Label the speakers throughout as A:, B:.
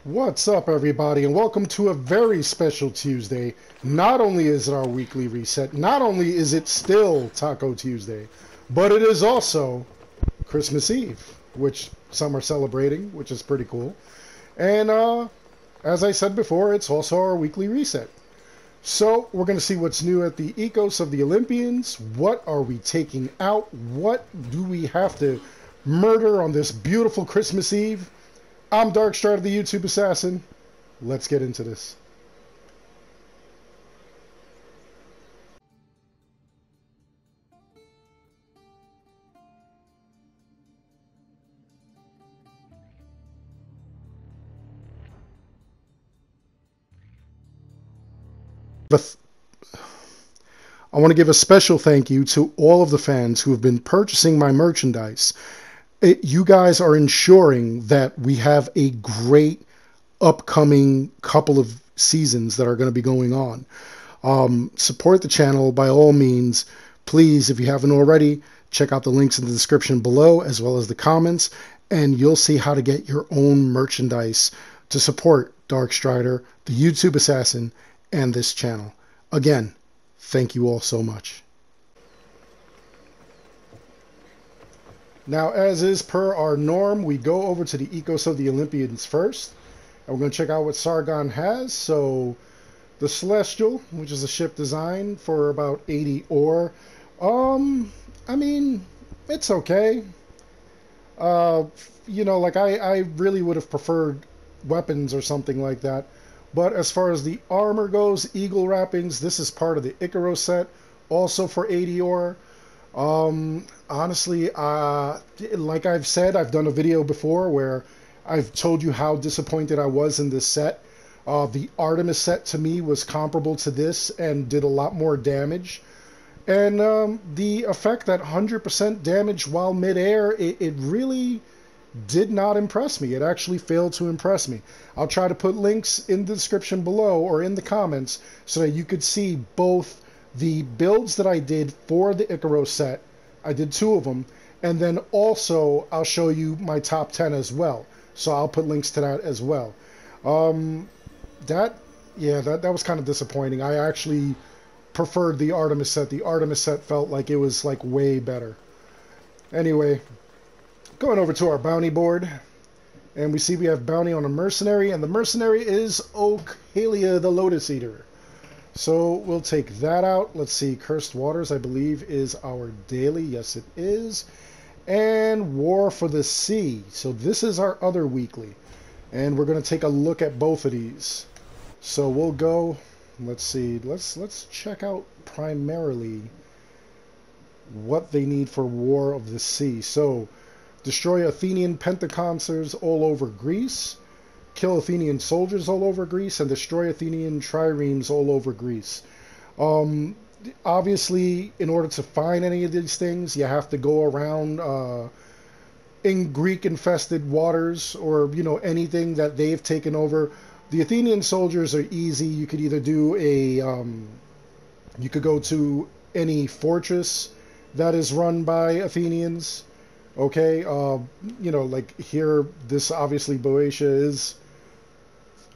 A: What's up, everybody, and welcome to a very special Tuesday. Not only is it our weekly reset, not only is it still Taco Tuesday, but it is also Christmas Eve, which some are celebrating, which is pretty cool. And as I said before, it's also our weekly reset. So we're going to see what's new at the Ecos of the Olympians. What are we taking out? What do we have to murder on this beautiful Christmas Eve? I'm Darkstrider, the YouTube Assassin. Let's get into this. I want to give a special thank you to all of the fans who have been purchasing my merchandise. You guys are ensuring that we have a great upcoming couple of seasons that are going to be going on. Support the channel by all means. Please, if you haven't already, check out the links in the description below as well as the comments, and you'll see how to get your own merchandise to support Darkstrider, the YouTube Assassin, and this channel. Again, thank you all so much. Now, as is per our norm, we go over to the Ecos of the Olympians first, and we're going to check out what Sargon has. So, the Celestial, which is a ship design for about 80 ore. I mean, it's okay. Like I really would have preferred weapons or something like that. But as far as the armor goes, Eagle Wrappings, this is part of the Icaros set, also for 80 ore. Honestly, like I've said, I've done a video before where I've told you how disappointed I was in this set. The Artemis set to me was comparable to this and did a lot more damage. And the effect that 100% damage while midair, it really did not impress me. It actually failed to impress me. I'll try to put links in the description below or in the comments so that you could see both the builds that I did for the Icaros set. I did 2 of them, and then also I'll show you my top 10 as well. So I'll put links to that as well. That was kind of disappointing. I actually preferred the Artemis set. The Artemis set felt like it was like way better. Anyway, going over to our bounty board, and we see we have bounty on a mercenary, and the mercenary is Oikos the Lotus Eater. So we'll take that out. Let's see, Cursed Waters, I believe, is our daily. Yes, it is. And War for the Sea. So this is our other weekly. And we're going to take a look at both of these. So we'll go, let's see, let's check out primarily what they need for War of the Sea. So, destroy Athenian pentaconsuls all over Greece. Kill Athenian soldiers all over Greece, and destroy Athenian triremes all over Greece. Obviously, in order to find any of these things, you have to go around in Greek-infested waters, or anything that they've taken over. The Athenian soldiers are easy. You could either do you could go to any fortress that is run by Athenians. Okay, like here, this obviously Boeotia is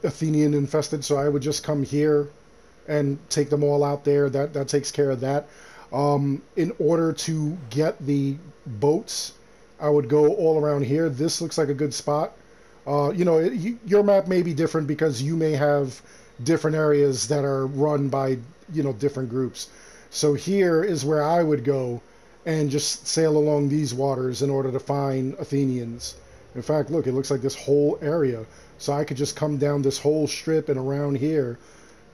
A: Athenian infested, so I would just come here and take them all out there. That takes care of that. In order to get the boats, I would go all around here. This looks like a good spot. Your map may be different because you may have different areas that are run by different groups. So here is where I would go and just sail along these waters in order to find Athenians. In fact, look, it looks like this whole area. So I could just come down this whole strip and around here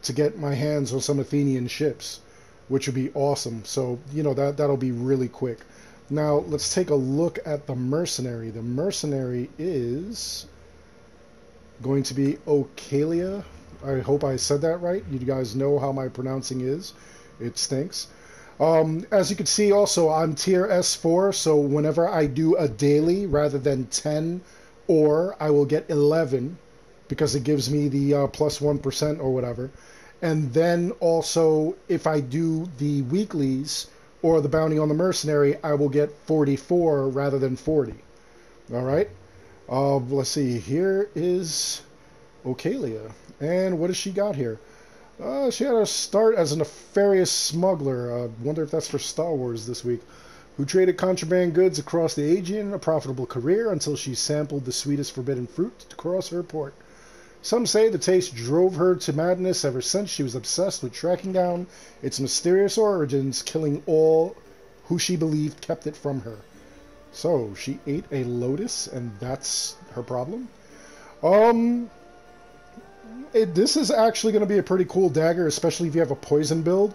A: to get my hands on some Athenian ships, which would be awesome. So, that'll be really quick. Now, let's take a look at the mercenary. The mercenary is going to be Oikos. I hope I said that right. You guys know how my pronouncing is. It stinks. As you can see also, I'm tier S4, so whenever I do a daily rather than 10 ore, I will get 11 because it gives me the plus 1% or whatever. And then also, if I do the weeklies or the bounty on the mercenary, I will get 44 rather than 40. All right. Let's see. Here is Okalia. And what does she got here? She had a start as a nefarious smuggler. Wonder if that's for Star Wars this week. Who traded contraband goods across the Aegean, a profitable career, until she sampled the sweetest forbidden fruit to cross her port. Some say the taste drove her to madness. Ever since, she was obsessed with tracking down its mysterious origins, killing all who she believed kept it from her. So, she ate a lotus, and that's her problem? This is actually going to be a pretty cool dagger, especially if you have a poison build.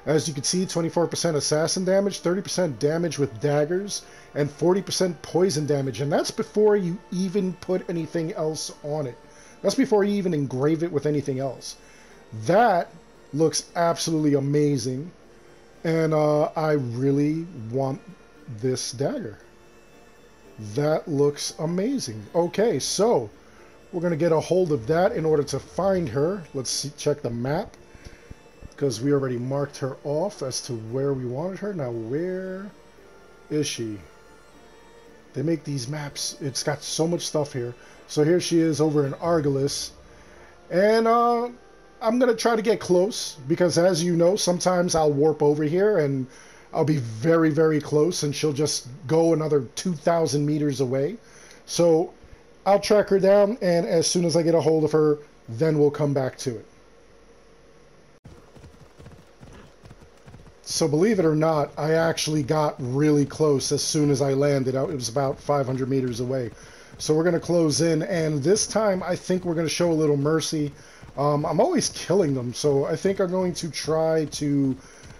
A: As you can see, 24% assassin damage, 30% damage with daggers, and 40% poison damage. And that's before you even put anything else on it. That's before you even engrave it with anything else. That looks absolutely amazing. And I really want this dagger. That looks amazing. Okay, so we're going to get a hold of that in order to find her. Let's see, check the map, because we already marked her off as to where we wanted her. Now, where is she? They make these maps. It's got so much stuff here. So here she is over in Argolis. And I'm going to try to get close, because as you know, sometimes I'll warp over here and I'll be very, very close, and she'll just go another 2,000 meters away. So I'll track her down, and as soon as I get a hold of her, then we'll come back to it. So believe it or not, I actually got really close as soon as I landed. It was about 500 meters away. So we're going to close in, and this time I think we're going to show a little mercy. I'm always killing them, so I think I'm going to try to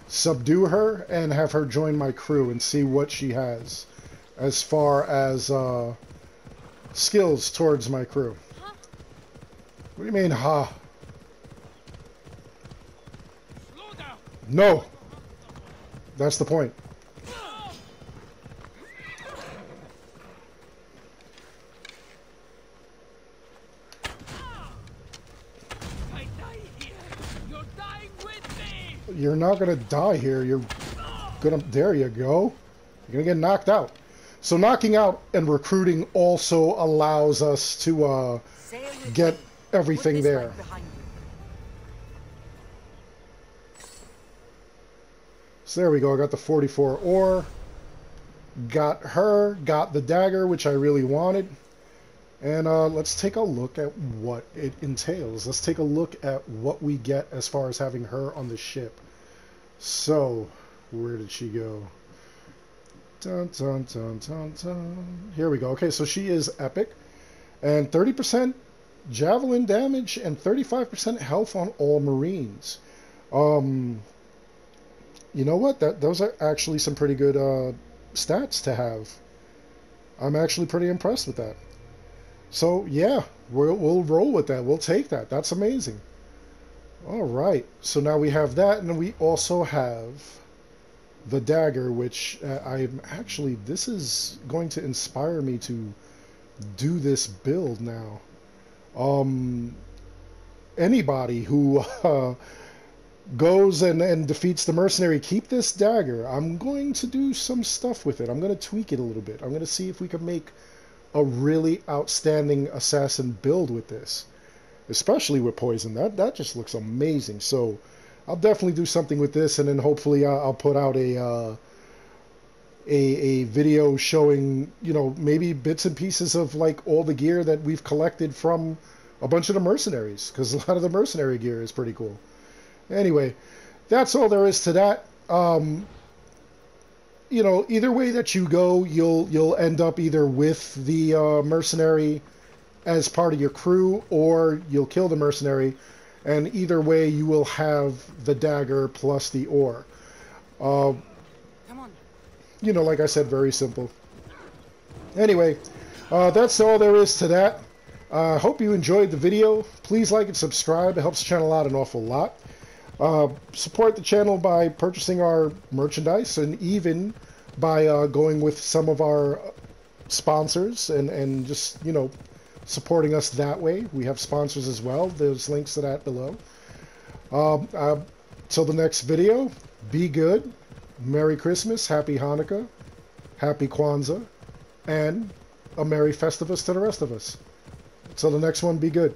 A: subdue her and have her join my crew and see what she has as far as skills towards my crew. What do you mean, ha? No! That's the point. You're not gonna die here. You're gonna... There you go. You're gonna get knocked out. So knocking out and recruiting also allows us to get everything there. So there we go. I got the 44 ore. Got her. Got the dagger, which I really wanted. And let's take a look at what it entails. Let's take a look at what we get as far as having her on the ship. So, where did she go? Dun, dun, dun, dun, dun. Here we go. Okay, so she is epic. And 30% javelin damage and 35% health on all marines. You know what? Those are actually some pretty good stats to have. I'm actually pretty impressed with that. So, yeah, we'll roll with that. We'll take that. That's amazing. All right. So now we have that, and we also have the dagger, which I'm actually... This is going to inspire me to do this build now. Anybody who goes and defeats the mercenary, keep this dagger. I'm going to do some stuff with it. I'm going to tweak it a little bit. I'm going to see if we can make a really outstanding assassin build with this, especially with poison. That just looks amazing. So I'll definitely do something with this, and then hopefully I'll put out a video showing, you know, maybe bits and pieces of like all the gear that we've collected from a bunch of the mercenaries, because a lot of the mercenary gear is pretty cool. Anyway, that's all there is to that. You know, either way that you go, you'll end up either with the mercenary as part of your crew, or you'll kill the mercenary, and either way you will have the dagger plus the ore. Come on. You know, like I said, very simple. Anyway, that's all there is to that. Hope you enjoyed the video. Please like and subscribe. It helps the channel out an awful lot. Support the channel by purchasing our merchandise, and even by going with some of our sponsors and just, you know, supporting us that way. We have sponsors as well. There's links to that below. Till the next video, be good. Merry Christmas, Happy Hanukkah, Happy Kwanzaa, and a Merry Festivus to the rest of us. Till the next one, be good.